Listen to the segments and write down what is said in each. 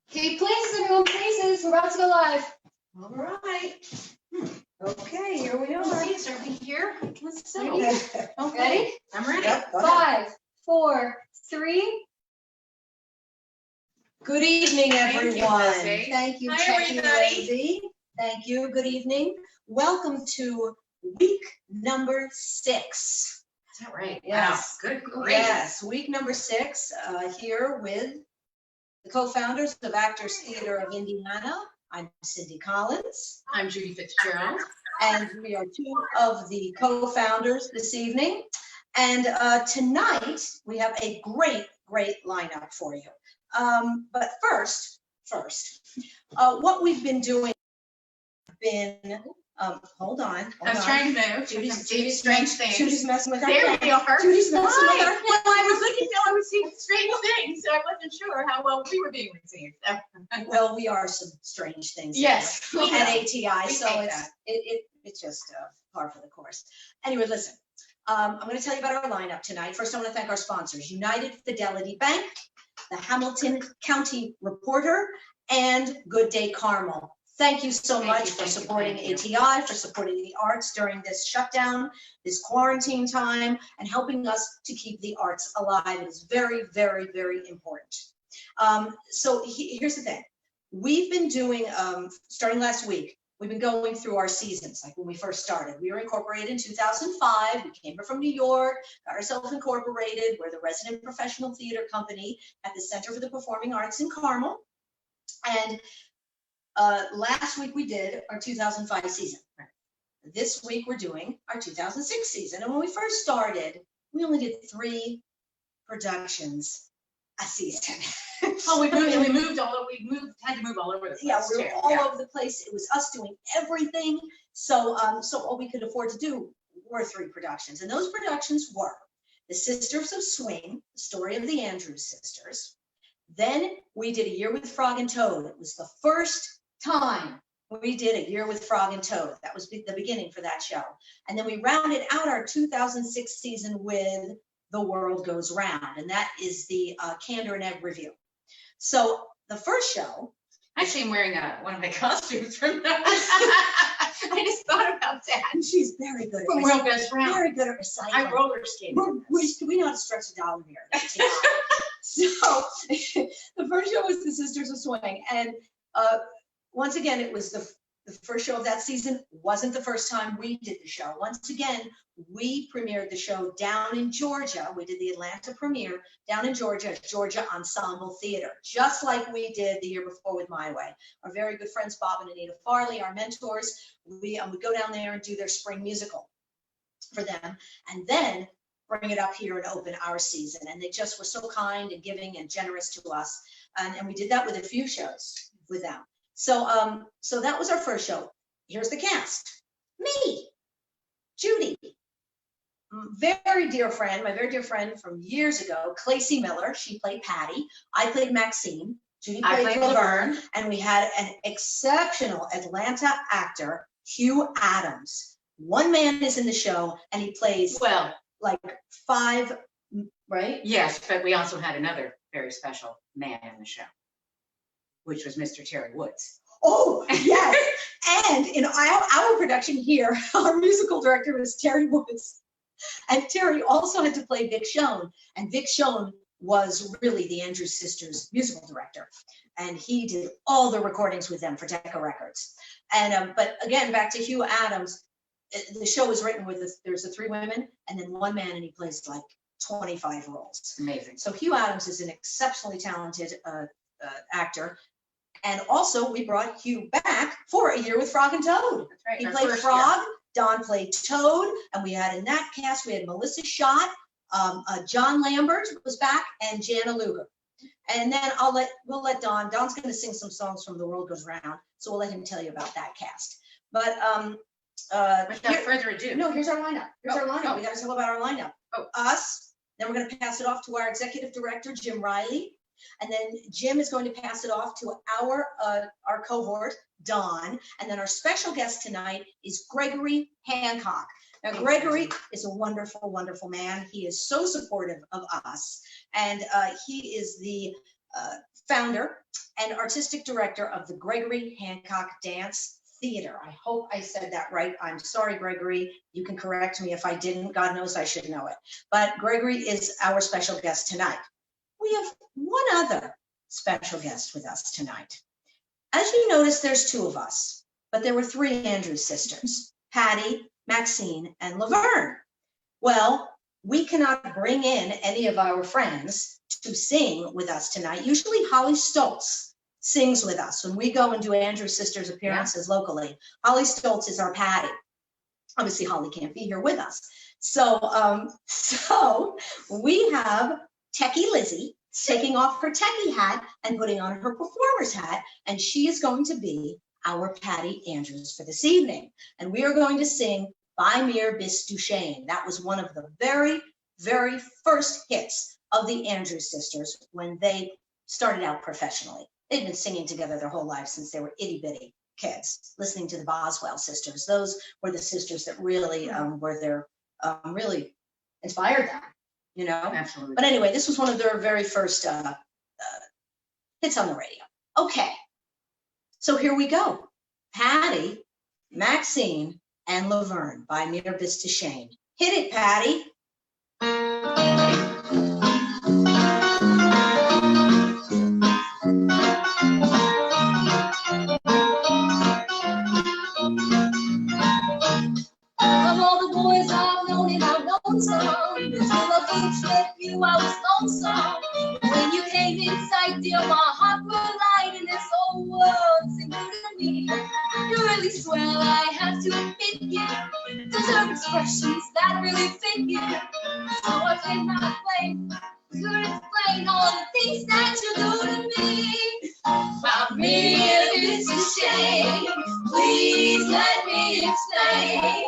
Okay, places, everyone, places. We're about to go live. All right. Okay, here we are. Seats are here. Let's see. Okay. Ready? I'm ready. Yep, 5, 4, 3. Good evening, everyone. Lizzie. Thank you, Hi, techie everybody. Lizzie. Thank you. Good evening. Welcome to week number 6. Is that right? Yes. Wow. Good grief. Yes, week number 6 here with the co-founders of Actors Theater of Indiana. I'm Cindy Collins. I'm Judy Fitzgerald. And we are 2 of the co-founders this evening. And tonight we have a great lineup for you. But first, what we've been doing hold on. I was trying to move. Judy's strange things. Judy's messing with her There we are. Judy's messing with her Well, I was looking till I was seeing strange things, so I wasn't sure how well we were being received. Well, we are some strange things. Yes. At ATI, We so take it's just par for the course. Anyway, listen, I'm going to tell you about our lineup tonight. First, I want to thank our sponsors, United Fidelity Bank, the Hamilton County Reporter, and Good Day Carmel. Thank you so much for supporting ATI, for supporting the arts during this shutdown, this quarantine time, and helping us to keep the arts alive. It is very important. So here's the thing. We've been doing, starting last week, we've been going through our seasons, like when we first started. We were incorporated in 2005. We came from New York, got ourselves incorporated. We're the resident professional theater company at the Center for the Performing Arts in Carmel. And last week we did our 2005 season. This week we're doing our 2006 season. And when we first started, we only did 3 productions a season. Oh, we moved, had to move all over the place. Yeah, we were all over the place. It was us doing everything. So all we could afford to do were 3 productions. And those productions were The Sisters of Swing, the story of the Andrews sisters. Then we did A Year with Frog and Toad. It was the first time we did A Year with Frog and Toad. That was the beginning for that show. And then we rounded out our 2006 season with The World Goes Round. And that is the Candor and Egg review. So the first show. Actually, I'm wearing one of my costumes from that. I just thought about that. And she's very good at From World Goes Round. Very good at recycling. I roller skated. We know how to stretch a dollar here. So the first show was The Sisters of Swing. And once again, it was the first show of that season. Wasn't the first time we did the show. Once again, we premiered the show down in Georgia. We did the Atlanta premiere down in Georgia, Georgia Ensemble Theater, just like we did the year before with My Way. Our very good friends, Bob and Anita Farley, our mentors, we go down there and do their spring musical for them, and then bring it up here and open our season. And they just were so kind and giving and generous to us. And we did that with a few shows with them. So, so that was our first show. Here's the cast. Me, Judy, very dear friend, my very dear friend from years ago, Clacy Miller. She played Patty. I played Maxine. Judy played Laverne. And we had an exceptional Atlanta actor, Hugh Adams. One man is in the show, and he plays like 5, right? Yes, but we also had another very special man in the show, which was Mr. Terry Woods. Oh, yes. And in our production here, our musical director was Terry Woods. And Terry also had to play Vic Schoen. And Vic Schoen was really the Andrews sisters' musical director. And he did all the recordings with them for Decca Records. And but again, back to Hugh Adams, the show was written with there's the 3 women and then 1 man, and he plays like 25 roles. Amazing. So Hugh Adams is an exceptionally talented actor. And also we brought Hugh back for A Year with Frog and Toad. That's right. He played Frog, Don played Toad, and we had in that cast, we had Melissa Schott, John Lambert was back, and Jana Luger. And then we'll let Don's gonna sing some songs from The World Goes Round, so we'll let him tell you about that cast. But without further ado. No, here's our lineup. We gotta talk about our lineup. Us, then we're gonna pass it off to our executive director, Jim Riley. And then Jim is going to pass it off to our cohort, Don. And then our special guest tonight is Gregory Hancock. Now, Gregory is a wonderful, wonderful man. He is so supportive of us, and he is the founder and artistic director of the Gregory Hancock Dance Theater. I hope I said that right. I'm sorry, Gregory. You can correct me if I didn't. God knows I should know it. But Gregory is our special guest tonight. We have one other special guest with us tonight. As you notice, there's two of us, but there were three Andrews sisters, Patty, Maxine, and Laverne. Well, we cannot bring in any of our friends to sing with us tonight. Usually Holly Stoltz sings with us when we go and do Andrews sisters appearances locally. Holly Stoltz is our Patty. Obviously, Holly can't be here with us. So we have techie Lizzie taking off her techie hat and putting on her performer's hat, and she is going to be our Patty Andrews for this evening. And we are going to sing By Mere Bis Duchesne. That was one of the very, very first hits of the Andrews sisters when they started out professionally. They'd been singing together their whole lives since they were itty bitty kids, listening to the Boswell sisters. Those were the sisters that really were their, really inspired them, you know? Absolutely. But anyway, this was one of their very first hits on the radio. Okay, so here we go. Patty, Maxine, and Laverne by Mere Bis Duchesne. Hit it, Patty. Of all the boys I've known some, until I first met you, I was lonesome. When you came in sight, dear, my heart grew light, and this whole world seemed new to me. You're really swell, I have to admit you. Those are expressions that really fit you. So I cannot claim to explain all the things that you do to me. By mere it's a shame. Please let me explain.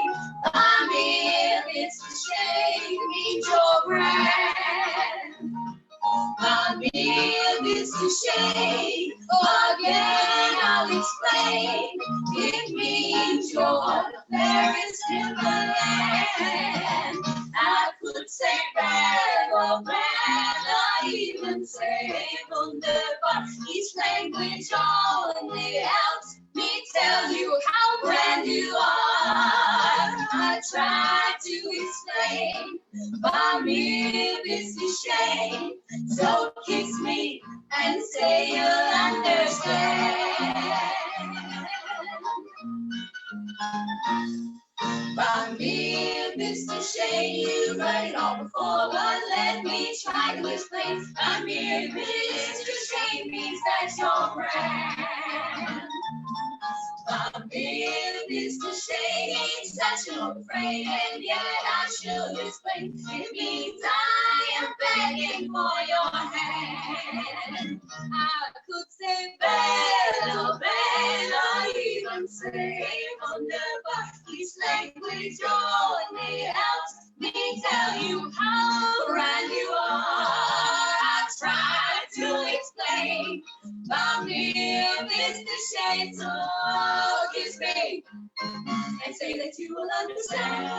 By mere it's a shame. Meet your brand. By mere it's a shame. Again I'll explain. It means you're the fairest in the land. I could say bad or bad, I even say wonderful. Each language only helps me tell you how grand you are. I try to explain, by mere it's a shame. So kiss me and say you'll understand. By mere Mr. Shane, you heard it all before, but let me try to explain. By mere Mr. Shane means that you're grand. By mere Mr. Shane means that you're afraid, and yet I should explain. It means I am begging for your hand. I could say better, better, even say wonderful. Each language only helps me tell you how grand you are. I try to explain, by mere Mr. Shane, so kiss me and say that you will understand.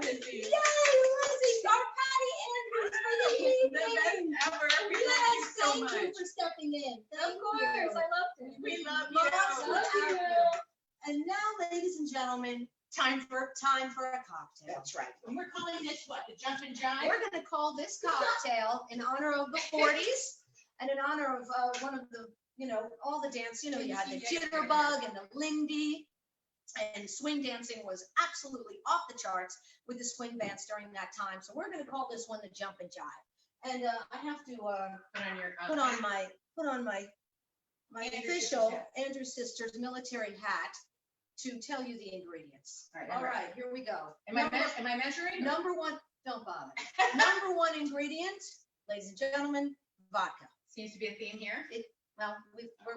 Yay, Lizzie, our Patty Andrews for the evening. Ever. We love you Yes, so thank you much. for stepping in. Of course, I loved it. We love Love you. you. And now, ladies and gentlemen, time for a cocktail. That's right. And we're calling this what? The Jump and Jive? We're going to call this cocktail in honor of the 40s and in honor of one of the, you know, all the dance. You know, you had the jitterbug and the Lindy, and swing dancing was absolutely off the charts with the swing bands during that time. So we're going to call this one the Jump and Jive. And I have to put on my Andrews official Sisters hat. Andrews Sisters military hat to tell you the ingredients. All right, All I'm ready. right, here we go. Am I measuring? Number one, don't bother. Number one ingredient, ladies and gentlemen, vodka. Seems to be a theme here. Well,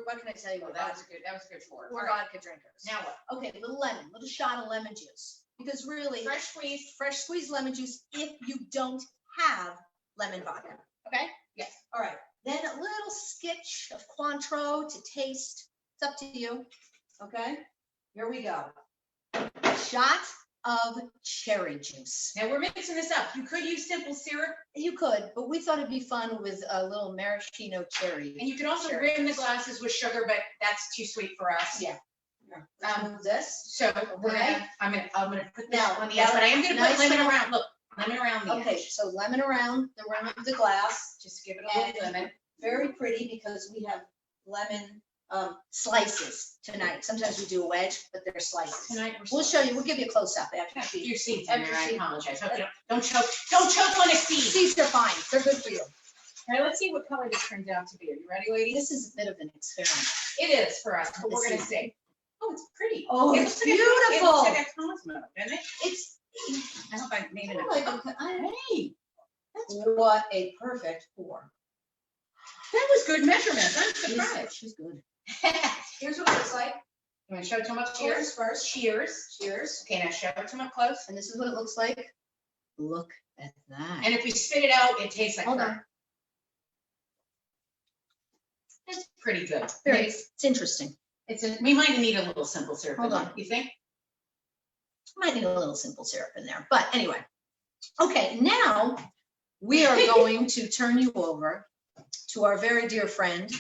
what can I tell you? Well, We're that was a good four. we're All right. vodka drinkers. Now what? Okay, little lemon, little shot of lemon juice. Because really, fresh squeezed lemon juice if you don't have lemon vodka. Okay? Yes. All right, then a little skitch of Cointreau to taste. It's up to you. Okay, here we go. Shot of cherry juice. Now we're mixing this up. You could use simple syrup, You could, but we thought it'd be fun with a little maraschino cherry. and you could also Cherry. rim the glasses with sugar, but that's too sweet for us. Yeah. This. So we're Okay. I'm gonna put this Now, on the edge, but I am gonna put nice lemon and- around, look, lemon around the Okay, edge. so lemon around the rim of the glass. Just give it a little And lemon. very pretty because we have lemon slices tonight. Sometimes we do a wedge, but they're slices. Tonight We'll show you, we'll give you a close up after. Have you your seeds in After there, I seed. apologize. Okay, don't choke on a seed. Seeds are fine, they're good for you. All right, let's see what color this turns out to be. Are you ready, ladies? This is a bit of an experiment. It is for us, but we're gonna This is- see. Oh, it's pretty. Oh, It it's looks like a- It beautiful. looks like a Cosmo, doesn't it? It's, I hope I made it oh up. my God, Hey, what a perfect pour. that was good measurements. I'm surprised. She's good. Here's what it looks like. You want to show it to them up close? Cheers first. Cheers. Cheers. Okay, now show it to them up close. And this is what it looks like. Look at that. And if we spit it out, it tastes like Hold her. on. It's pretty good. Very, It's, it's interesting. we might need a little simple syrup. in Hold there. on. You think? Might need a little simple syrup in there, but anyway. Okay, now we are going to turn you over to our very dear friend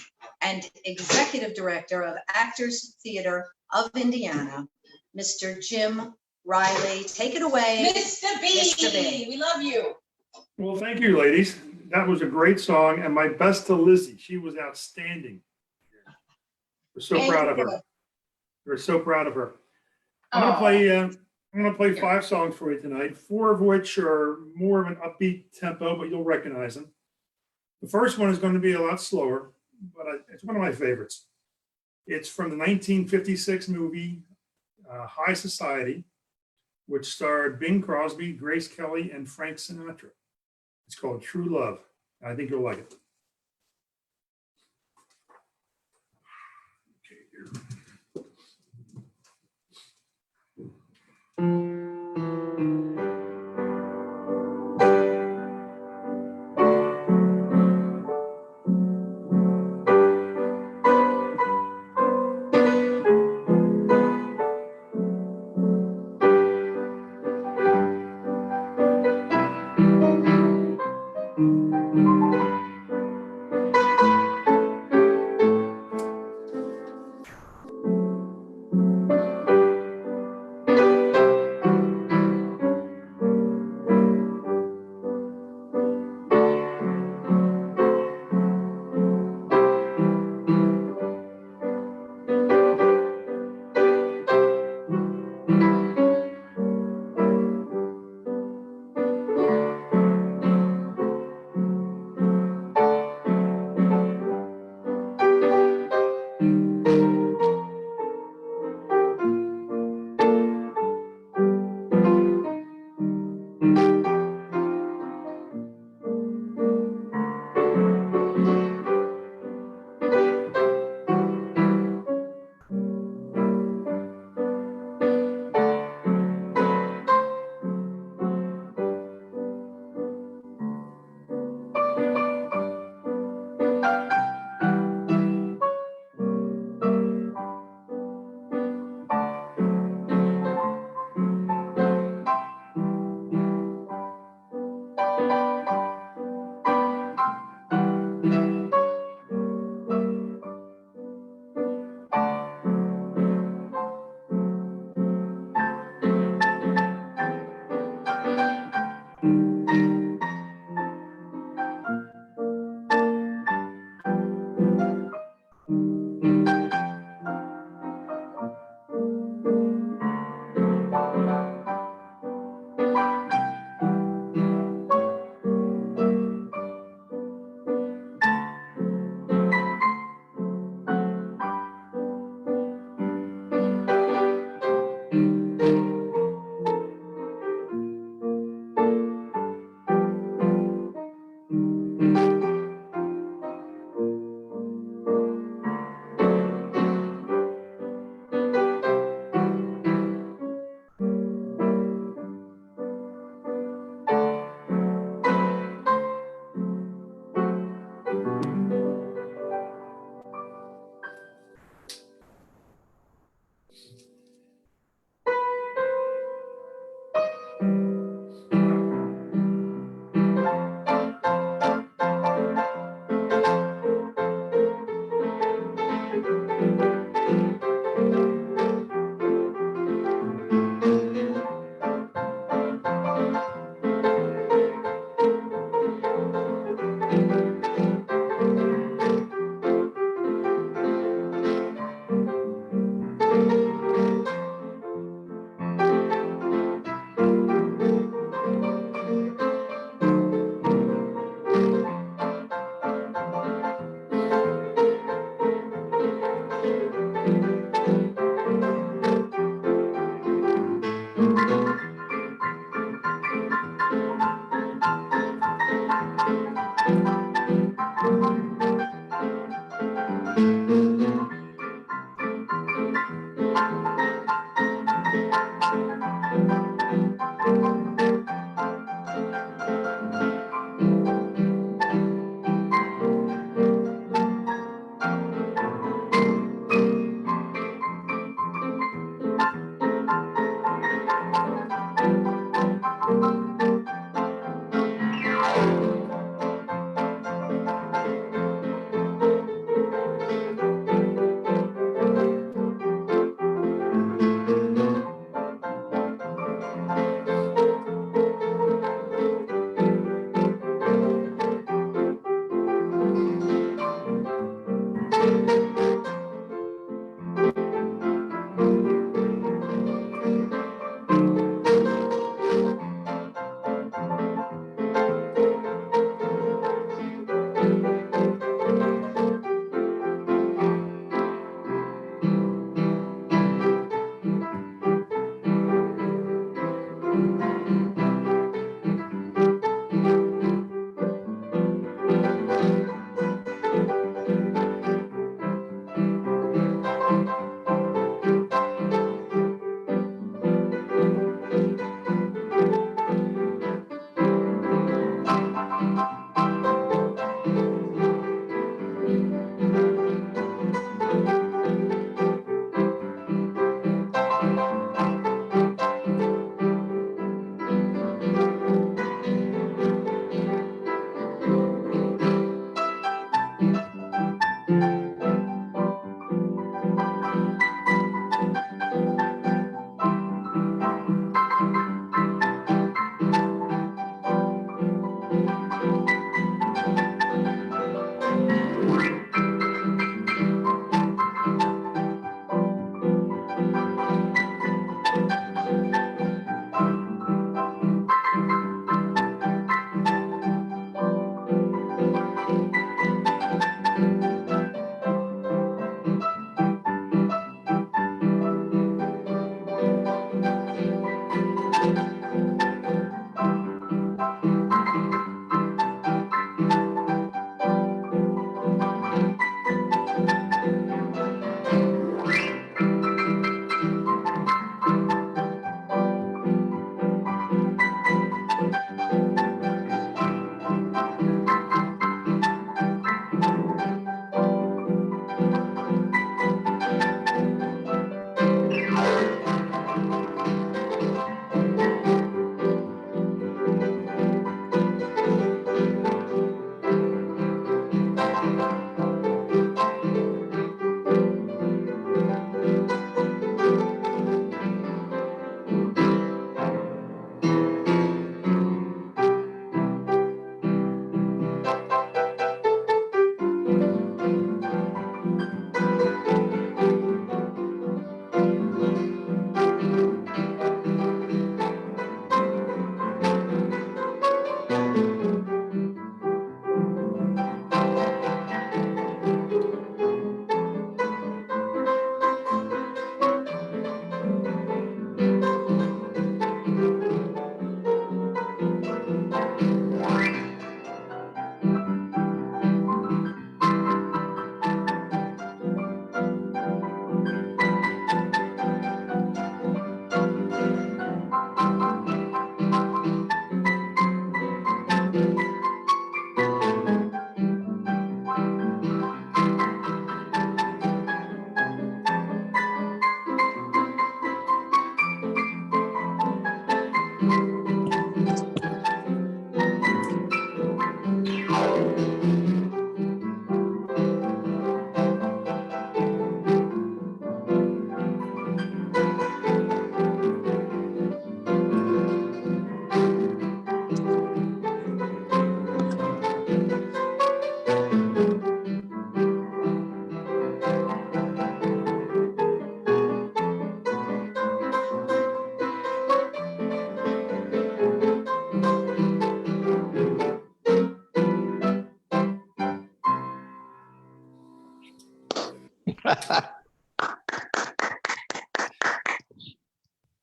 and executive director of Actors Theater of Indiana, Mr. Jim Riley. Take it away. Mr. B, Mr. B. we love you. Well, thank you, ladies. That was a great song, and my best to Lizzie. She was outstanding. We're so Thank proud you. of her. We're so proud of her. I'm gonna play 5 songs for you tonight, 4 of which are more of an upbeat tempo, but you'll recognize them. The first one is going to be a lot slower, but it's one of my favorites. It's from the 1956 movie High Society, which starred Bing Crosby, Grace Kelly, and Frank Sinatra. It's called True Love. I think you'll like it. Okay, here.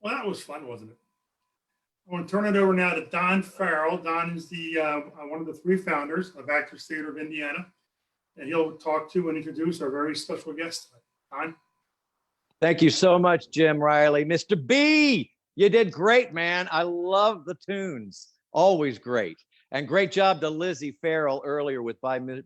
Well, that was fun, wasn't it? I want to turn it over now to Don Farrell. Don is the one of the three founders of Actors Theater of Indiana, and he'll talk to and introduce our very special guest tonight. Don? Thank you so much, Jim Riley. Mr. B, you did great, man. I love the tunes. Always great. And great job to Lizzie Farrell earlier with By Mere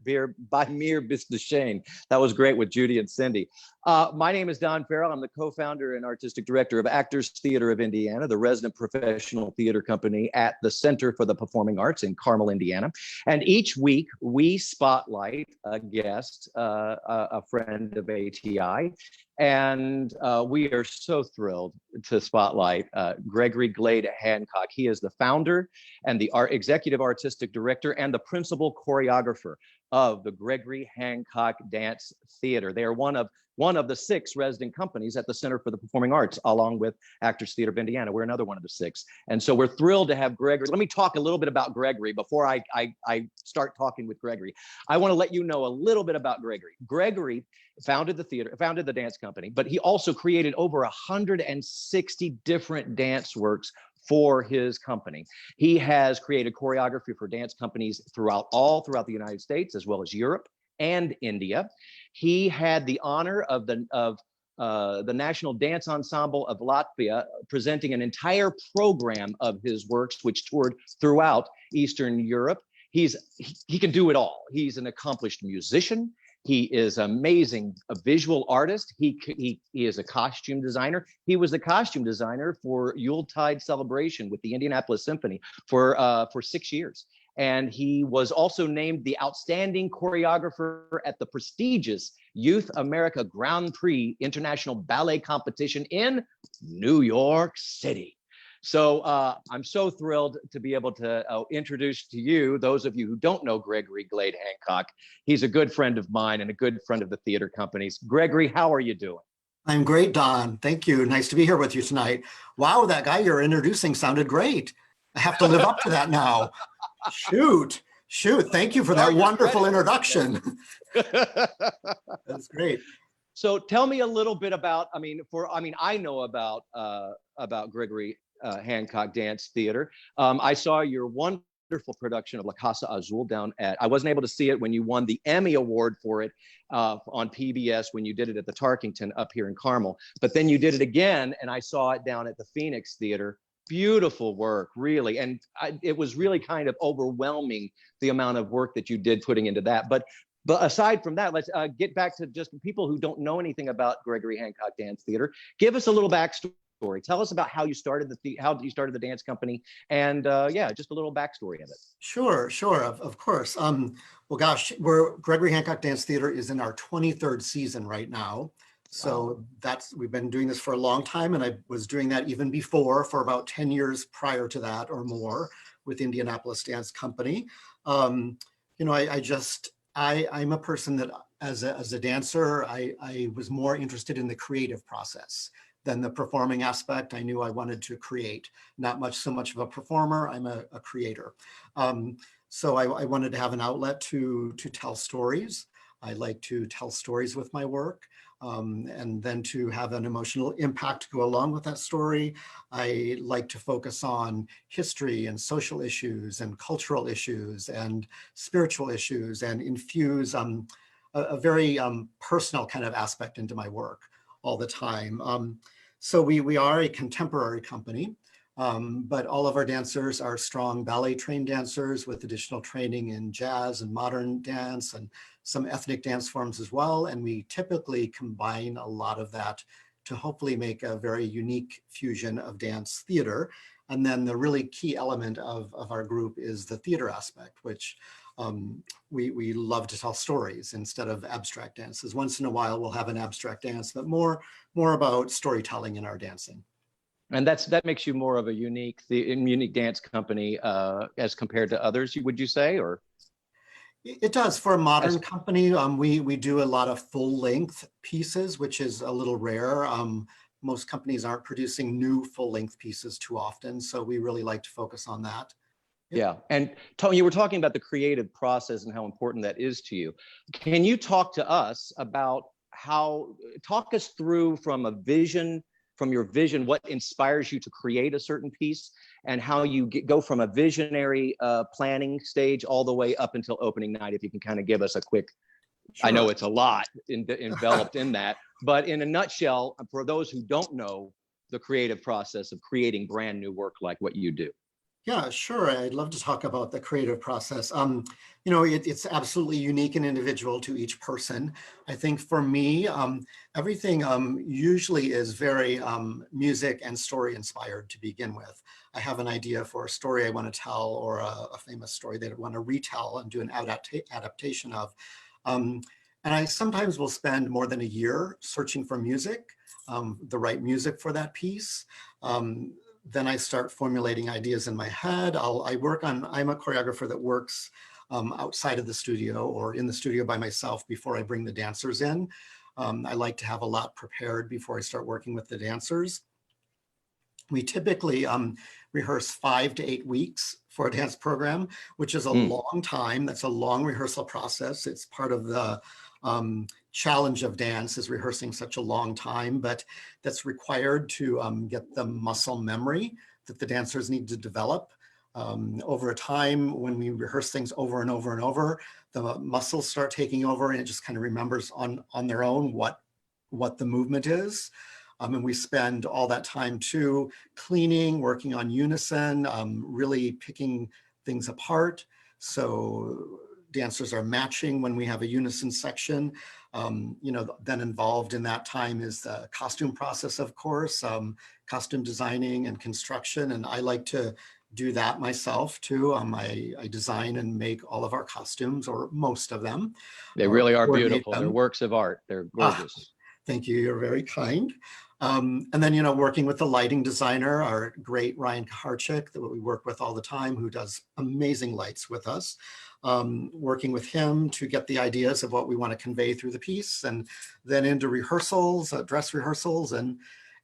Bisdashane. That was great with Judy and Cindy. My name is Don Farrell. I'm the co-founder and artistic director of Actors Theater of Indiana, the resident professional theater company at the Center for the Performing Arts in Carmel, Indiana. And each week we spotlight a guest, a friend of ATI. And we are so thrilled to spotlight Gregory Glade Hancock. He is the founder and the executive artistic director and the principal choreographer of the Gregory Hancock Dance Theater. They are one of the 6 resident companies at the Center for the Performing Arts, along with Actors Theater of Indiana. We're another one of the 6. And so we're thrilled to have Gregory. Let me talk a little bit about Gregory before I start talking with Gregory. I want to let you know a little bit about Gregory. Gregory founded the dance company, but he also created over 160 different dance works for his company. He has created choreography for dance companies throughout the United States, as well as Europe and India. He had the honor of the National Dance Ensemble of Latvia presenting an entire program of his works, which toured throughout Eastern Europe. He can do it all. He's an accomplished musician. He is amazing, a visual artist. He is a costume designer. He was the costume designer for Yuletide Celebration with the Indianapolis Symphony for 6 years. And he was also named the outstanding choreographer at the prestigious Youth America Grand Prix International Ballet Competition in New York City. So I'm so thrilled to be able to introduce to you, those of you who don't know Gregory Glade Hancock. He's a good friend of mine and a good friend of the theater companies. Gregory, how are you doing? I'm great, Don. Thank you. Nice to be here with you tonight. Wow, that guy you're introducing sounded great. I have to live up to that now. Shoot. Thank you for that wonderful introduction. That's great. So tell me a little bit about, I know about Gregory Hancock Dance Theater. I saw your wonderful production of La Casa Azul I wasn't able to see it when you won the Emmy Award for it on PBS when you did it at the Tarkington up here in Carmel. But then you did it again, and I saw it down at the Phoenix Theater. Beautiful work, really. And it was really kind of overwhelming, the amount of work that you did putting into that. But aside from that, let's get back to just people who don't know anything about Gregory Hancock Dance Theater. Give us a little backstory. Tell us about how you started the dance company, and just a little backstory of it. Sure, of course. Well, gosh, Gregory Hancock Dance Theater is in our 23rd season right now. So we've been doing this for a long time, and I was doing that even before, for about 10 years prior to that or more, with Indianapolis Dance Company. I'm a person that as a dancer, I was more interested in the creative process than the performing aspect. I knew I wanted to create, not so much of a performer. I'm a creator. So I wanted to have an outlet to tell stories. I like to tell stories with my work. And then to have an emotional impact to go along with that story. I like to focus on history and social issues and cultural issues and spiritual issues, and infuse a very personal kind of aspect into my work all the time. So we are a contemporary company, but all of our dancers are strong ballet trained dancers with additional training in jazz and modern dance and some ethnic dance forms as well. And we typically combine a lot of that to hopefully make a very unique fusion of dance theater. And then the really key element of our group is the theater aspect, which we love to tell stories instead of abstract dances. Once in a while, we'll have an abstract dance, but more about storytelling in our dancing. And that makes you more of a unique dance company as compared to others, would you say, or? It does. For a modern company, we do a lot of full-length pieces, which is a little rare. Most companies aren't producing new full-length pieces too often, so we really like to focus on that. Yeah, and Tony, you were talking about the creative process and how important that is to you. Can you talk to us about talk us through from your vision, what inspires you to create a certain piece, and how you go from a visionary planning stage all the way up until opening night, if you can kind of give us a quick, Sure. I know it's a lot enveloped in that, but in a nutshell, for those who don't know the creative process of creating brand new work like what you do. Yeah, sure. I'd love to talk about the creative process. It's absolutely unique and individual to each person. I think for me, everything usually is very music and story inspired to begin with. I have an idea for a story I want to tell, or a famous story that I want to retell and do an adaptation of. And I sometimes will spend more than a year searching for music, the right music for that piece. Then I start formulating ideas in my head. I'm a choreographer that works outside of the studio or in the studio by myself before I bring the dancers in. I like to have a lot prepared before I start working with the dancers. We typically rehearse 5 to 8 weeks for a dance program, which is a long time. That's a long rehearsal process. It's part of the challenge of dance, is rehearsing such a long time, but that's required to get the muscle memory that the dancers need to develop. Over a time, when we rehearse things over and over and over, the muscles start taking over and it just kind of remembers on their own what the movement is. And we spend all that time too, cleaning, working on unison, really picking things apart. So dancers are matching when we have a unison section. Then involved in that time is the costume process, of course, costume designing and construction. And I like to do that myself too. I design and make all of our costumes, or most of them. They really are coordinate beautiful. They're them. works of art. They're gorgeous. Thank you. You're very kind. And then, working with the lighting designer, our great Ryan Kaharchik, that we work with all the time, who does amazing lights with us. Working with him to get the ideas of what we want to convey through the piece, and then into rehearsals, dress rehearsals, and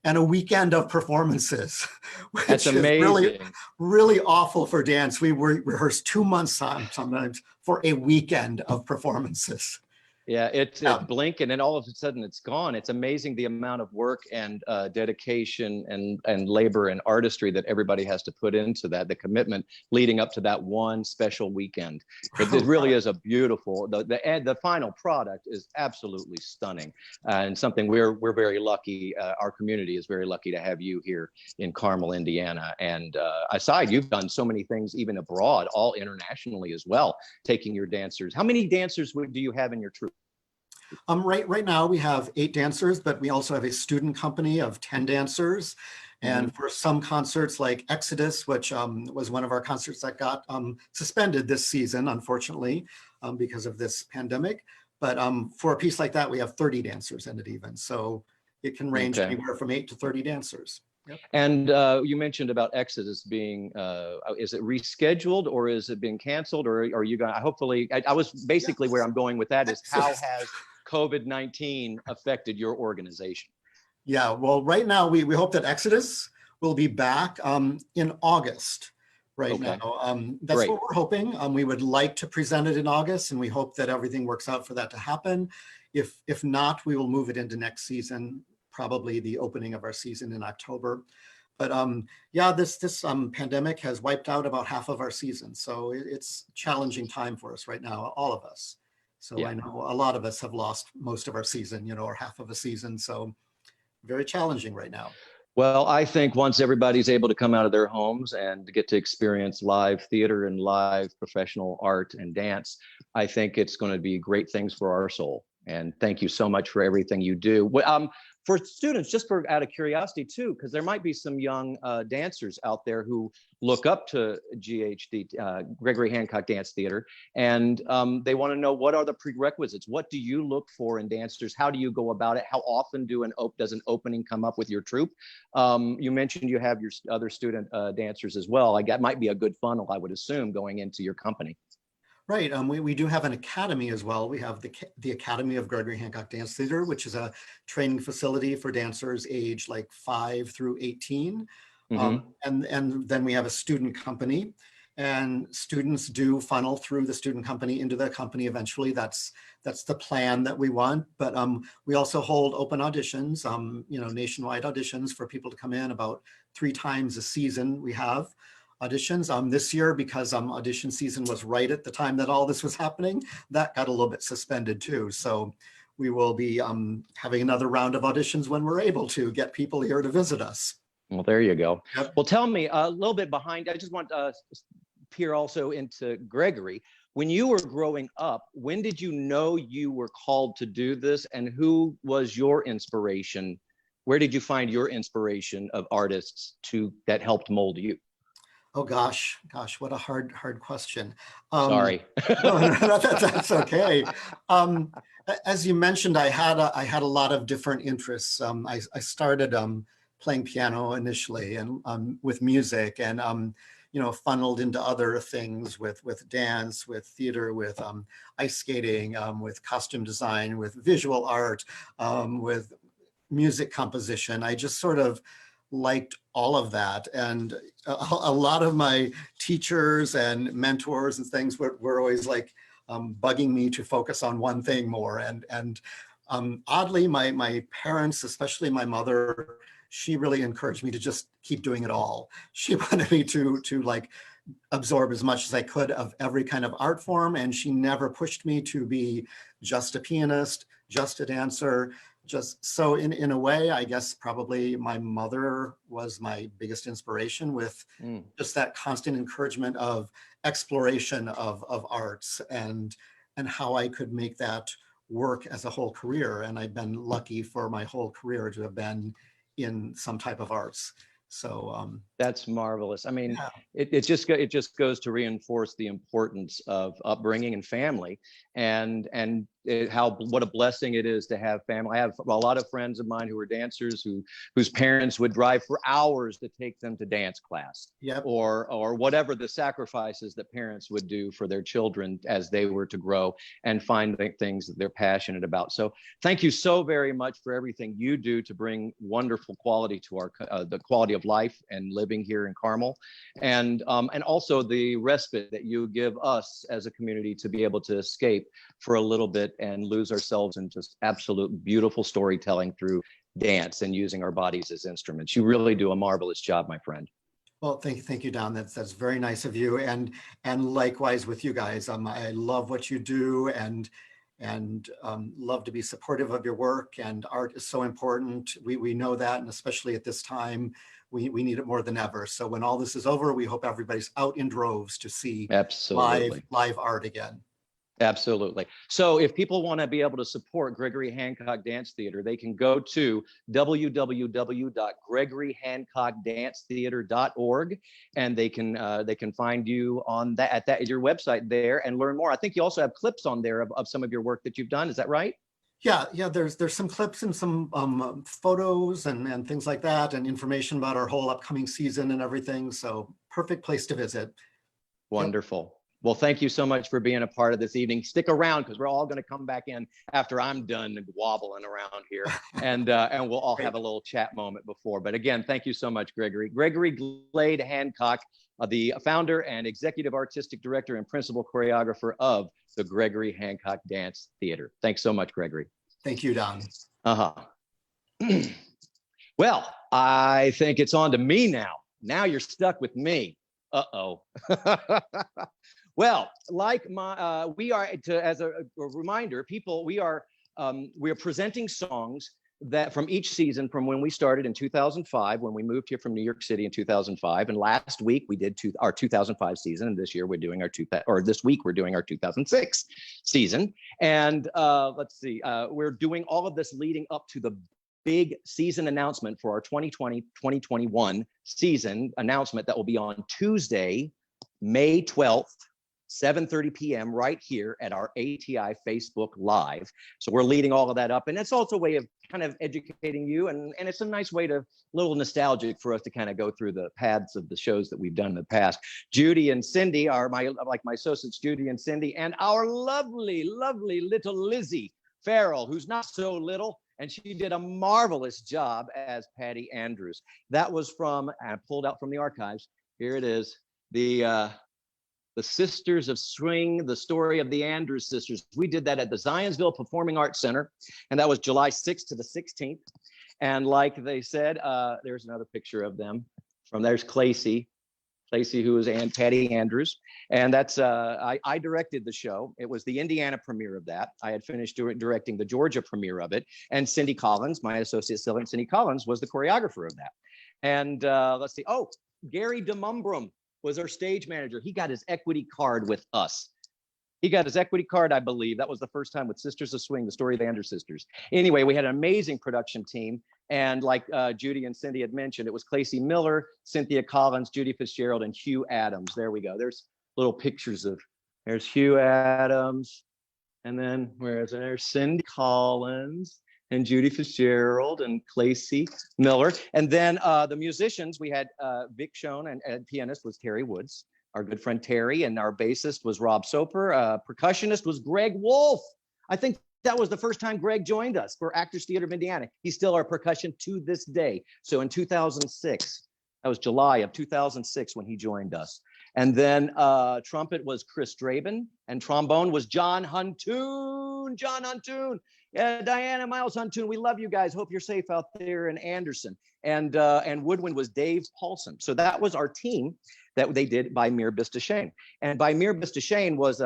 a weekend of performances. That's which is amazing. really awful for dance. We rehearse 2 months sometimes for a weekend of performances. Yeah, it's blink and then all of a sudden it's gone. It's amazing the amount of work and dedication and labor and artistry that everybody has to put into that, the commitment leading up to that one special weekend. It really is a beautiful, the final product is absolutely stunning, and something we're very lucky, our community is very lucky to have you here in Carmel, Indiana. And aside, you've done so many things even abroad, all internationally as well, taking your dancers. How many dancers do you have in your troupe? Right now we have 8 dancers, but we also have a student company of 10 dancers. And for some concerts like Exodus, which was one of our concerts that got suspended this season, unfortunately, because of this pandemic. But for a piece like that, we have 30 dancers in it even. So it can range anywhere from 8 to 30 dancers. Yep. And you mentioned about Exodus being, is it rescheduled or is it being canceled, or are you going to, hopefully, I was basically where I'm going with that is how has COVID-19 affected your organization? Yeah, well, right now we hope that Exodus will be back in August now. That's Great. what we're hoping. We would like to present it in August, and we hope that everything works out for that to happen. If not, we will move it into next season, probably the opening of our season in October. But yeah, this pandemic has wiped out about half of our season. So it's a challenging time for us right now, all of us. So yeah. I know a lot of us have lost most of our season, or half of a season. So very challenging right now. Well, I think once everybody's able to come out of their homes and get to experience live theater and live professional art and dance, I think it's going to be great things for our soul. And thank you so much for everything you do. For students, just out of curiosity too, because there might be some young dancers out there who look up to GHD, Gregory Hancock Dance Theater, and they want to know, what are the prerequisites? What do you look for in dancers? How do you go about it? How often does an opening come up with your troupe? You mentioned you have your other student dancers as well. That might be a good funnel, I would assume, going into your company. Right. We do have an academy as well. We have the Academy of Gregory Hancock Dance Theater, which is a training facility for dancers aged like 5 through 18. And then we have a student company, and students do funnel through the student company into the company eventually. That's the plan that we want. But we also hold open auditions, nationwide auditions for people to come in about 3 times a season. We have auditions this year, because audition season was right at the time that all this was happening. That got a little bit suspended too. So we will be having another round of auditions when we're able to get people here to visit us. Well, there you go. Yep. Well, tell me a little bit behind. I just want to peer also into Gregory. When you were growing up, when did you know you were called to do this, and who was your inspiration? Where did you find your inspiration of artists that helped mold you? Oh gosh, what a hard question. Sorry. No, that's okay. As you mentioned, I had a lot of different interests. I started playing piano initially, and with music, and funneled into other things with dance, with theater, with ice skating, with costume design, with visual art, with music composition. I just sort of liked all of that, and a lot of my teachers and mentors and things were always like bugging me to focus on one thing more. And oddly, my parents, especially my mother, she really encouraged me to just keep doing it all. She wanted me to like absorb as much as I could of every kind of art form. And she never pushed me to be just a pianist, just a dancer. Just so in a way, I guess probably my mother was my biggest inspiration with just that constant encouragement of exploration of arts and how I could make that work as a whole career. And I've been lucky for my whole career to have been in some type of arts. So that's marvelous. I mean, yeah. it just goes to reinforce the importance of upbringing and family, and what a blessing it is to have family. I have a lot of friends of mine who are dancers whose parents would drive for hours to take them to dance class. Yep. Or whatever the sacrifices that parents would do for their children as they were to grow and find things that they're passionate about. So thank you so very much for everything you do to bring wonderful quality to our the quality of life and living here in Carmel, and also the respite that you give us as a community to be able to escape for a little bit and lose ourselves in just absolute beautiful storytelling through dance and using our bodies as instruments. You really do a marvelous job, my friend. Well, thank you, Don. That's very nice of you, and likewise with you guys. I love what you do, and love to be supportive of your work. And art is so important. We know that, and especially at this time, we need it more than ever. So when all this is over, we hope everybody's out in droves to see Absolutely. live art again. Absolutely. So if people want to be able to support Gregory Hancock Dance Theater, they can go to www.gregoryhancockdancetheater.org, and they can find you on at your website there and learn more. I think you also have clips on there of some of your work that you've done. Is that right? Yeah. There's some clips and some photos and things like that, and information about our whole upcoming season and everything. So perfect place to visit. Wonderful. Yep. Well, thank you so much for being a part of this evening. Stick around because we're all going to come back in after I'm done wobbling around here, and we'll all have a little chat moment before. But again, thank you so much, Gregory. Gregory Glade Hancock, the founder and executive artistic director and principal choreographer of the Gregory Hancock Dance Theater. Thanks so much, Gregory. Thank you, Don. Well, I think it's on to me now. Now you're stuck with me. Uh-oh. Well, like we are, as a reminder, people, we are presenting songs that from each season from when we started in 2005, when we moved here from New York City in 2005. And last week we did our 2005 season, and this year we're doing this week we're doing our 2006 season. And let's see, we're doing all of this leading up to the big season announcement for our 2020-2021 season announcement that will be on Tuesday, May 12th, 7:30 p.m. right here at our ATI Facebook Live. So we're leading all of that up, and it's also a way of kind of educating you, and it's a nice way to, little nostalgic for us to kind of go through the paths of the shows that we've done in the past. Judy and Cindy are my associates, Judy and Cindy, and our lovely little Lizzie Farrell, who's not so little, and she did a marvelous job as Patty Andrews. That was from, I pulled out from the archives. Here it is, the Sisters of Swing, the story of the Andrews sisters. We did that at the Zionsville Performing Arts Center, and that was July 6th to the 16th. And like they said, there's another picture of them. There's Clacy, who is Patty Andrews. And that's, I directed the show. It was the Indiana premiere of that. I had finished directing the Georgia premiere of it. And Cindy Collins, my associate Cindy Collins, was the choreographer of that. And let's see, Gary DeMumbrum was our stage manager. He got his equity card with us. He got his equity card, I believe. That was the first time with Sisters of Swing, the story of the Andrews sisters. Anyway, we had an amazing production team. And like Judy and Cindy had mentioned, it was Clacy Miller, Cynthia Collins, Judy Fitzgerald, and Hugh Adams. There we go. There's little pictures there's Hugh Adams. And then there's Cindy Collins and Judy Fitzgerald and Clacy Miller. And then the musicians, we had Vic Schoen, and pianist was Terry Woods, our good friend Terry, and our bassist was Rob Soper. Percussionist was Greg Wolf. I think that was the first time Greg joined us for Actors Theater of Indiana. He's still our percussion to this day. So in 2006, that was July of 2006 when he joined us. And then trumpet was Chris Draben, and trombone was John Huntoon. Diana Miles on tune. We love you guys. Hope you're safe out there in Anderson. And woodwind was Dave Paulson. So that was our team that they did by Mir Bistashane. And by Mir Bistashane was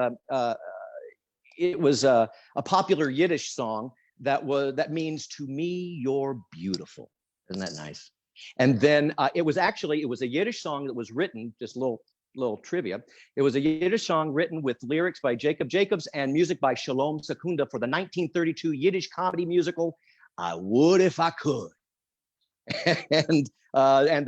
a popular Yiddish song that means to me you're beautiful. Isn't that nice? And then it was a Yiddish song that was written, just little trivia. It was a Yiddish song written with lyrics by Jacob Jacobs and music by Shalom Secunda for the 1932 Yiddish comedy musical I Would If I Could. And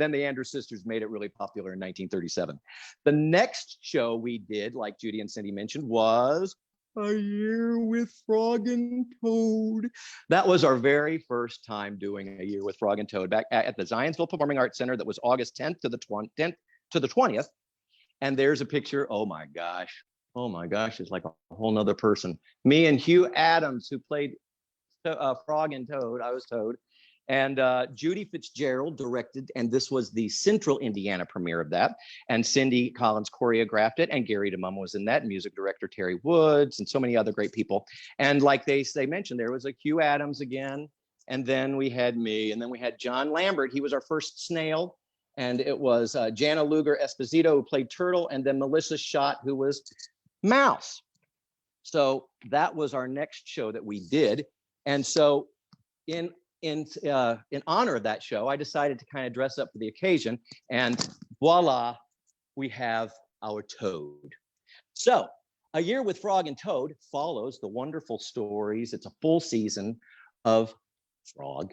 then the Andrews Sisters made it really popular in 1937. The next show we did, like Judy and Cindy mentioned, was A Year with Frog and Toad. That was our very first time doing A Year with Frog and Toad back at the Zionsville Performing Arts Center. That was August 10th to the 20th. And there's a picture. Oh my gosh, it's like a whole nother person. Me and Hugh Adams, who played Frog and Toad. I was Toad. And Judy Fitzgerald directed, and this was the Central Indiana premiere of that. And Cindy Collins choreographed it, and Gary DeMum was in that, music director Terry Woods, and so many other great people. And like they mentioned, there was a Hugh Adams again, and then we had me, and then we had John Lambert. He was our first snail, and it was Jana Luger Esposito, who played Turtle, and then Melissa Schott, who was Mouse. So that was our next show that we did. And so in honor of that show, I decided to kind of dress up for the occasion, and voila, we have our Toad. So A Year with Frog and Toad follows the wonderful stories. It's a full season of Frog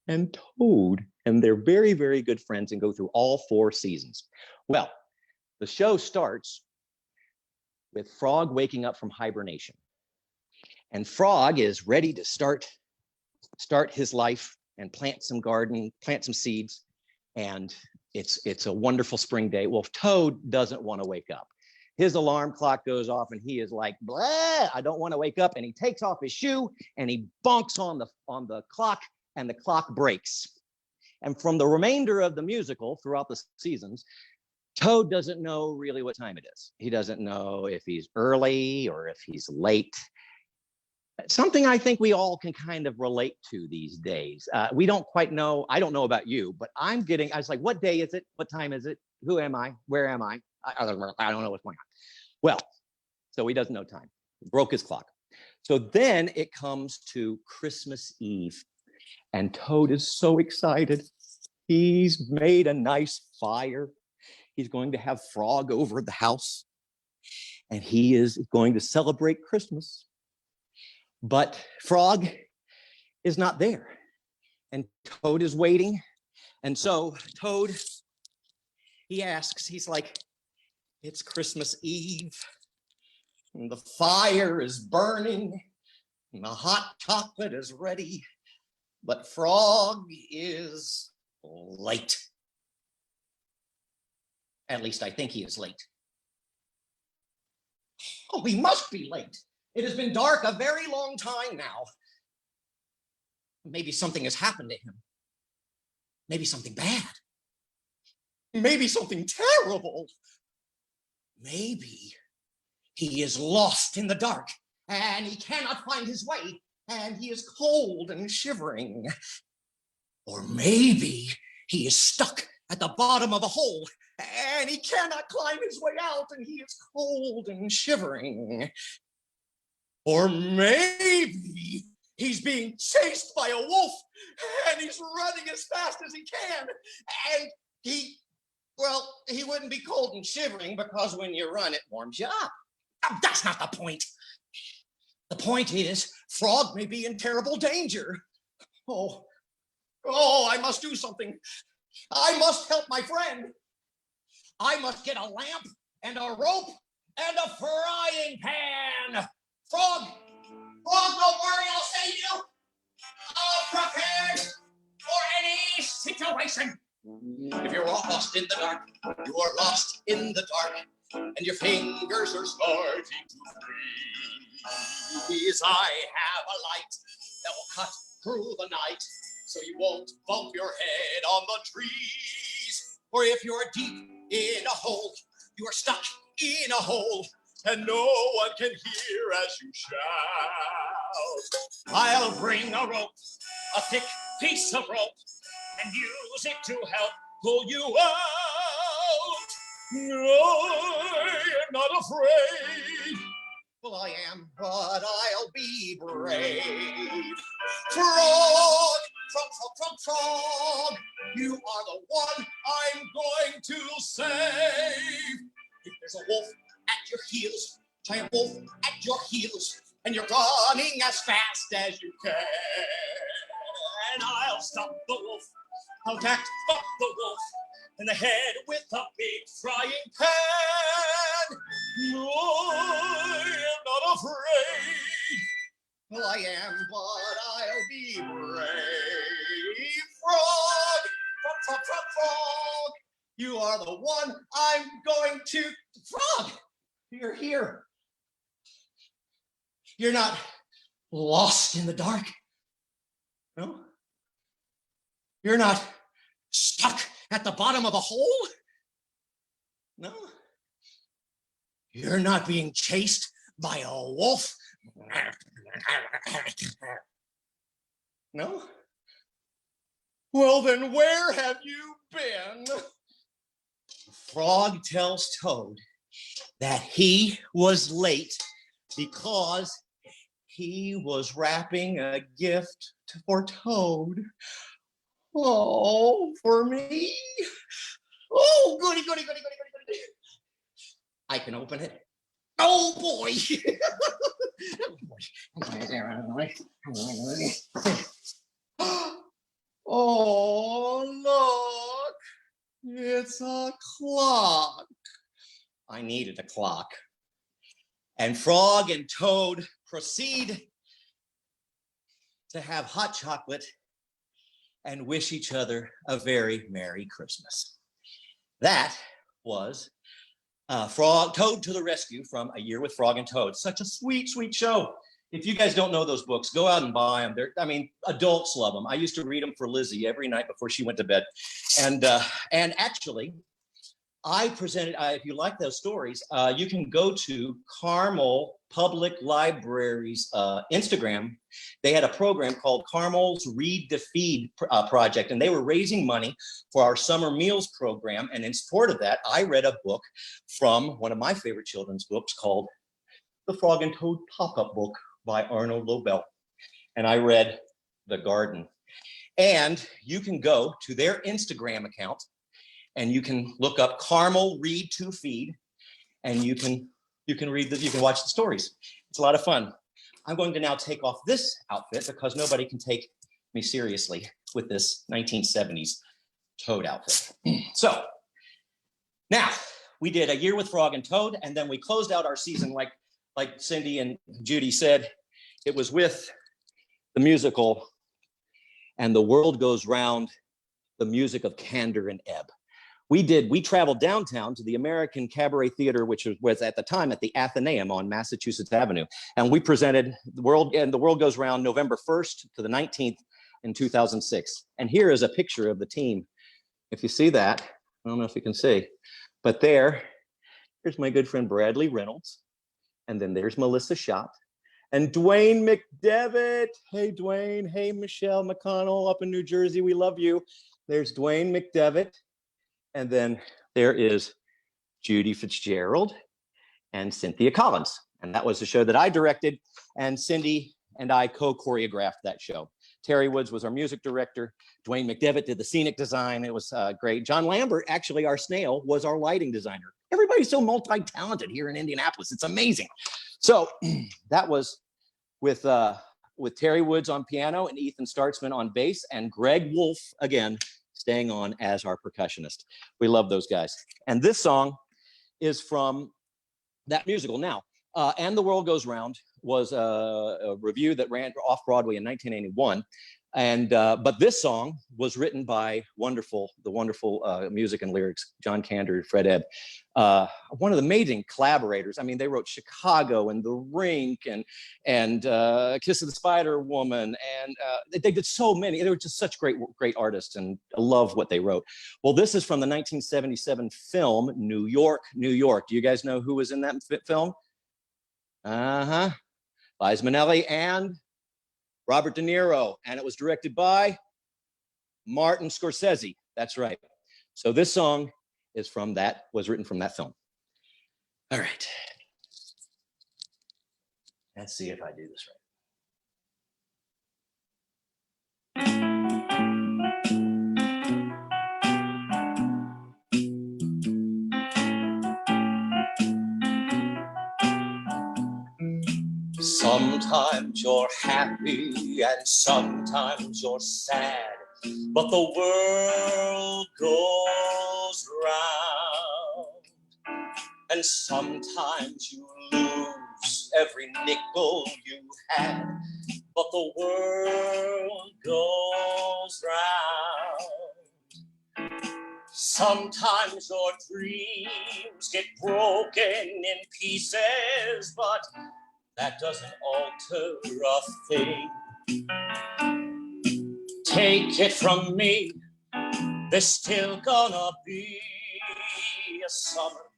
and Toad, and they're very, very good friends and go through all 4 seasons. Well, the show starts with Frog waking up from hibernation, and Frog is ready to start his life and plant some seeds. And it's a wonderful spring day. Well, Toad doesn't want to wake up. His alarm clock goes off and he is like, blah, I don't want to wake up. And he takes off his shoe and he bonks on the clock, and the clock breaks. And from the remainder of the musical throughout the seasons, Toad doesn't know really what time it is. He doesn't know if he's early or if he's late. Something I think we all can kind of relate to these days. We don't quite know. I don't know about you, but I was like, what day is it? What time is it? Who am I? Where am I? I don't know what's going on. Well, so he doesn't know time. He broke his clock. So then it comes to Christmas Eve, and Toad is so excited. He's made a nice fire. He's going to have Frog over the house, and he is going to celebrate Christmas. But Frog is not there, and Toad is waiting. And so Toad, he asks, he's like, it's Christmas Eve, and the fire is burning, and the hot chocolate is ready, but Frog is late. At least I think he is late. Oh, he must be late. It has been dark a very long time now. Maybe something has happened to him. Maybe something bad. Maybe something terrible. Maybe he is lost in the dark and he cannot find his way and he is cold and shivering. Or maybe he is stuck at the bottom of a hole and he cannot climb his way out and he is cold and shivering. Or maybe he's being chased by a wolf and he's running as fast as he can. And he wouldn't be cold and shivering because when you run, it warms you up. That's not the point. The point is, Frog may be in terrible danger. Oh, I must do something. I must help my friend. I must get a lamp and a rope and a frying pan. Frog, don't worry, I'll save you. I'm prepared for any situation. If you're lost in the dark, you are lost in the dark, and your fingers are starting to freeze. I have a light that will cut through the night, so you won't bump your head on the trees. Or if you're deep in a hole, you are stuck in a hole, and no one can hear as you shout. I'll bring a rope, a thick piece of rope, and use it to help pull you out. I'm not afraid. Well, I am, but I'll be brave. Frog, frog, frog, frog, frog, you are the one I'm going to save. If there's a wolf at your heels, giant wolf at your heels, and you're running as fast as you can, I'll stop the wolf. I'll stop the wolf in the head with a big frying pan. No, I'm not afraid. Well, I am, but I'll be brave. Frog, frog, frog, frog, frog, you are the one I'm going to. Frog, you're here. You're not lost in the dark. No? You're not stuck at the bottom of a hole? No? You're not being chased by a wolf? No? Well, then where have you been? Frog tells Toad that he was late because he was wrapping a gift for Toad. Oh, for me? Oh, goody, goody, goody, goody, goody, goody. I can open it. Oh, boy. Oh, look. It's a clock. I needed a clock. And Frog and Toad proceed to have hot chocolate and wish each other a very Merry Christmas. That was Toad to the Rescue from A Year with Frog and Toad. Such a sweet, sweet show. If you guys don't know those books, go out and buy them. Adults love them. I used to read them for Lizzie every night before she went to bed. And actually, I presented, if you like those stories, you can go to Carmel Public Library's Instagram. They had a program called Carmel's Read to Feed project, and they were raising money for our summer meals program. And in support of that, I read a book from one of my favorite children's books called The Frog and Toad Pop-Up Book by Arnold Lobel. And I read The Garden. And you can go to their Instagram account and you can look up Carmel Read to Feed, and you can watch the stories. It's a lot of fun. I'm going to now take off this outfit because nobody can take me seriously with this 1970s Toad outfit. So now we did A Year with Frog and Toad, and then we closed out our season like Cindy and Judy said. It was with the musical And the World Goes Round, the music of Candor and Ebb. We traveled downtown to the American Cabaret Theater, which was at the time at the Athenaeum on Massachusetts Avenue. And we presented The World Goes Round November 1st to the 19th in 2006. And here is a picture of the team. If you see that, I don't know if you can see, but here's my good friend Bradley Reynolds. And then there's Melissa Schott and Dwayne McDevitt. Hey, Dwayne. Hey, Michelle McConnell up in New Jersey. We love you. There's Dwayne McDevitt. And then there is Judy Fitzgerald and Cynthia Collins. And that was the show that I directed. And Cindy and I co-choreographed that show. Terry Woods was our music director. Dwayne McDevitt did the scenic design. It was great. John Lambert, actually our snail, was our lighting designer. Everybody's so multi-talented here in Indianapolis. It's amazing. So that was with Terry Woods on piano and Ethan Startzman on bass and Greg Wolf, again, staying on as our percussionist. We love those guys. And this song is from that musical. Now, And the World Goes Round was a review that ran off Broadway in 1981. And but this song was written by the wonderful music and lyrics, John Kander, Fred Ebb, one of the amazing collaborators. I mean, they wrote Chicago and The Rink and Kiss of the Spider Woman, and they did so many. They were just such great artists, and I love what they wrote. Well, this is from the 1977 film New York, New York. Do you guys know who was in that film? Uh-huh. Liza Minnelli and Robert De Niro. And it was directed by Martin Scorsese. That's right. So this song was written from that film. All right. Let's see if I do this right. Sometimes you're happy and sometimes you're sad, but the world goes round. And sometimes you lose every nickel you had, but the world goes round. Sometimes your dreams get broken in pieces, but that doesn't alter a thing. Take it from me, there's still gonna be a summer,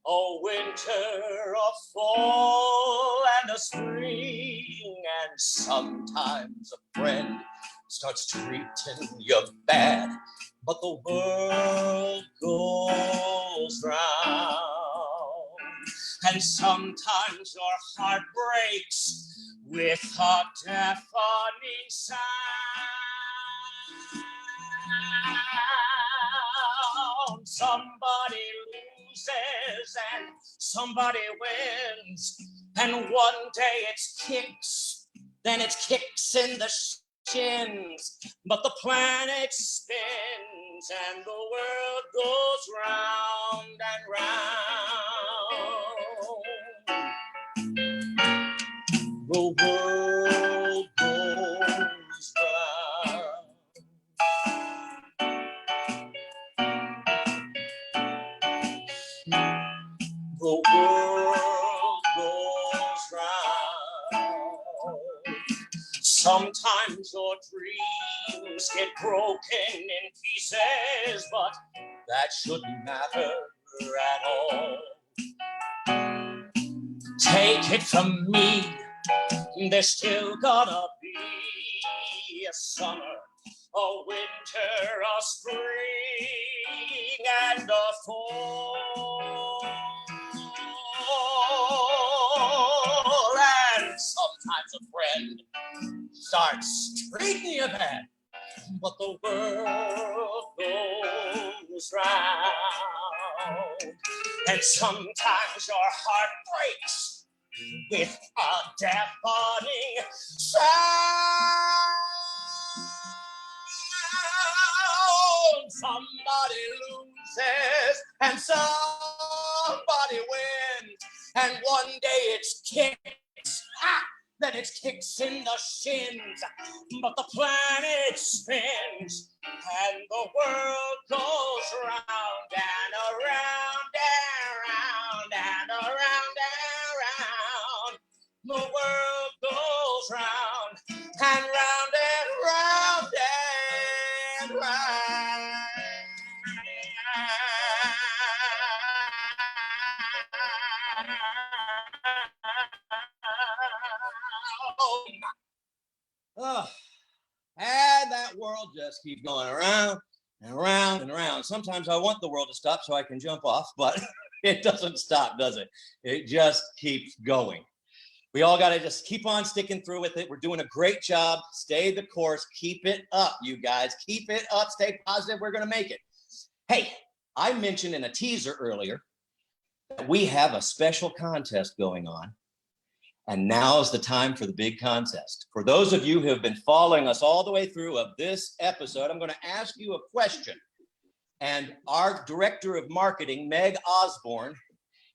a winter, a fall, and a spring. And sometimes a friend starts treating you bad, but the world goes round. And sometimes your heart breaks with a deafening sound. Somebody loses and somebody wins, and one day it's kicks, then it's kicks in the shins, but the planet spins and the world goes round and round. The world goes round. The world goes round. Sometimes your dreams get broken in pieces, but that shouldn't matter at all. Take it from me, there's still gonna be a summer, a winter, a spring, and a fall. And sometimes a friend starts treating you bad, but the world goes round. And sometimes your heart breaks with a deafening sound. Somebody loses and somebody wins, and one day it's kicks, then it's kicks in the shins, but the planet spins and the world goes round and around and round and around and round. The world goes round and round and round and round. Oh, and that world just keeps going around and around and around. Sometimes I want the world to stop so I can jump off, but it doesn't stop, does it? It just keeps going. We all got to just keep on sticking through with it. We're doing a great job. Stay the course. Keep it up, you guys. Keep it up. Stay positive. We're going to make it. Hey, I mentioned in a teaser earlier that we have a special contest going on. And now is the time for the big contest. For those of you who have been following us all the way through of this episode, I'm going to ask you a question. And our director of marketing, Meg Osborne,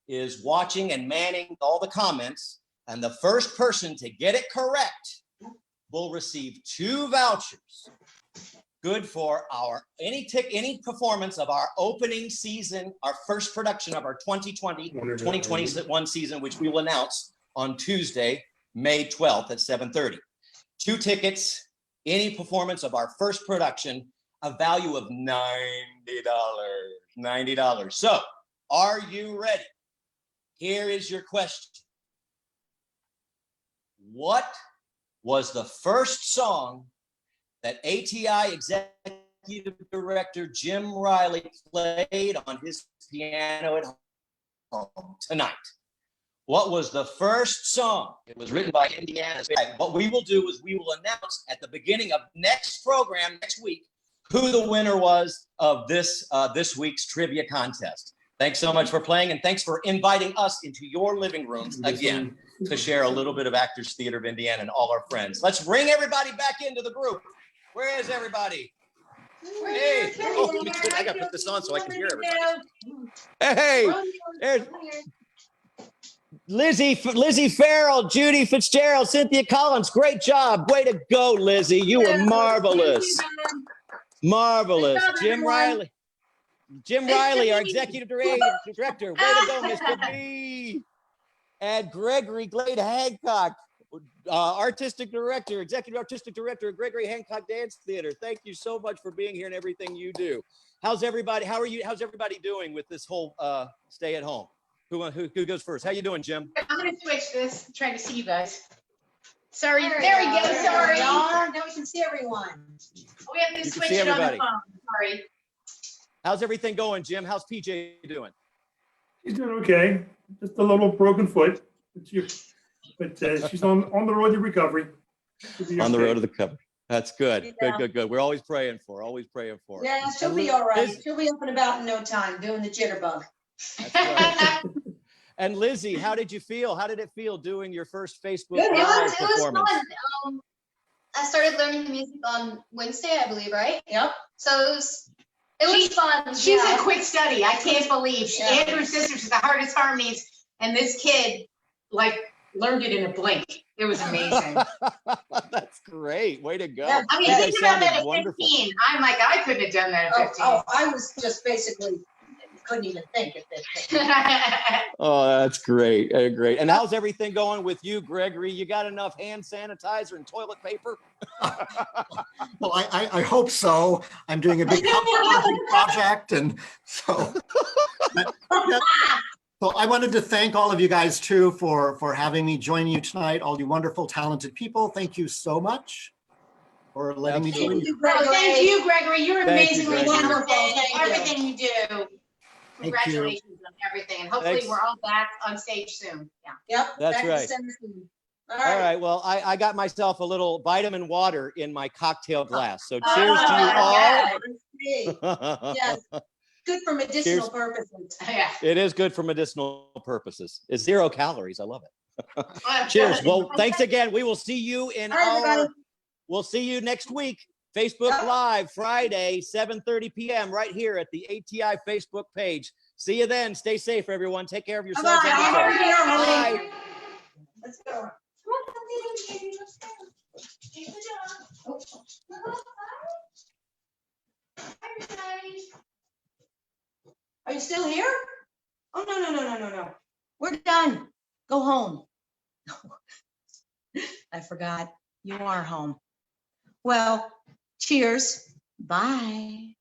is watching and manning all the comments. And the first person to get it correct will receive 2 vouchers. Good for our any performance of our opening season, our first production of our 2020-2021 season, which we will announce on Tuesday, May 12th at 7:30. 2 tickets, any performance of our first production, a value of $90. So, are you ready? Here is your question. what was the first song that ATI Executive Director Jim Riley played on his piano at home tonight? What was the first song? It was written by Indiana's. What we will do is we will announce at the beginning of next program next week who the winner was of this week's trivia contest. Thanks so much for playing, and thanks for inviting us into your living rooms again to share a little bit of Actors Theater of Indiana and all our friends. Let's bring everybody back into the group. Where is everybody? Hey, oh, let me put, I gotta put this on so I can hear everybody. Hey, there's Lizzie Farrell, Judy Fitzgerald, Cynthia Collins. Great job. Way to go, Lizzie. You were marvelous. Marvelous. Jim Riley, our executive director. Way to go, Mr. B. And Gregory Glade Hancock, executive artistic director of Gregory Hancock Dance Theater. Thank you so much for being here and everything you do. How's everybody? How's everybody doing with this whole stay at home? Who goes first? How you doing, Jim? I'm gonna switch this, trying to see you guys. Sorry, There there we we go, go. sorry. Now we can see everyone. We have to You can switch see it on the everybody. phone, sorry. How's everything going, Jim? How's PJ doing? She's doing okay. Just a little broken foot. But she's on the road to recovery. She'll be On the okay. road to the cover. That's good. Yeah. Good. We're always praying for her. Always praying for her. Yeah, she'll be all right. She'll be up and about in no time, doing the jitterbug. That's right. And Lizzie, how did you feel? How did it feel doing your first Facebook Good. It Live was performance? fun. I started learning the music on Wednesday, I believe, right? Yep. So it was fun. She's yeah. a quick study, I can't believe. Yeah. Andrew's sisters are the hardest harmonies, and this kid, like, learned it in a blink. It was amazing. That's great. Way to go. Yeah, I mean, You think guys about that sounded at wonderful. 15. I'm like, I couldn't have done that at 15. I was just basically, couldn't even think at this. Oh, that's great. Great. And how's everything going with you, Gregory? You got enough hand sanitizer and toilet paper? Well, I hope so. I'm doing a big project, and so. So I wanted to thank all of you guys too for having me join you tonight. All you wonderful, talented people. Thank you so much for letting me join you. Thank you, Gregory. You're Thank you, amazingly Gregory. talented. Thank you. Everything you do. you. Congratulations on everything. And hopefully Thanks. we're all back on stage soon. Yeah. Yep. That's back to right. 17. All right. Well, I got myself a little vitamin water in my cocktail glass. So cheers to you all. Yeah. Yes. Good for medicinal Cheers. purposes. Yeah. It is good for medicinal purposes. It's 0 calories. I love it. Cheers. Well, thanks again. We will see you in All right, everybody. we'll see you next week. Facebook Yep. Live, Friday, 7:30 p.m. right here at the ATI Facebook page. See you then. Stay safe, everyone. Take care of yourselves. Bye-bye. and each Have a other. good Bye. evening. Let's go. Are you still here? Oh, no. We're done. Go home. I forgot. You are home. Well, cheers. Bye.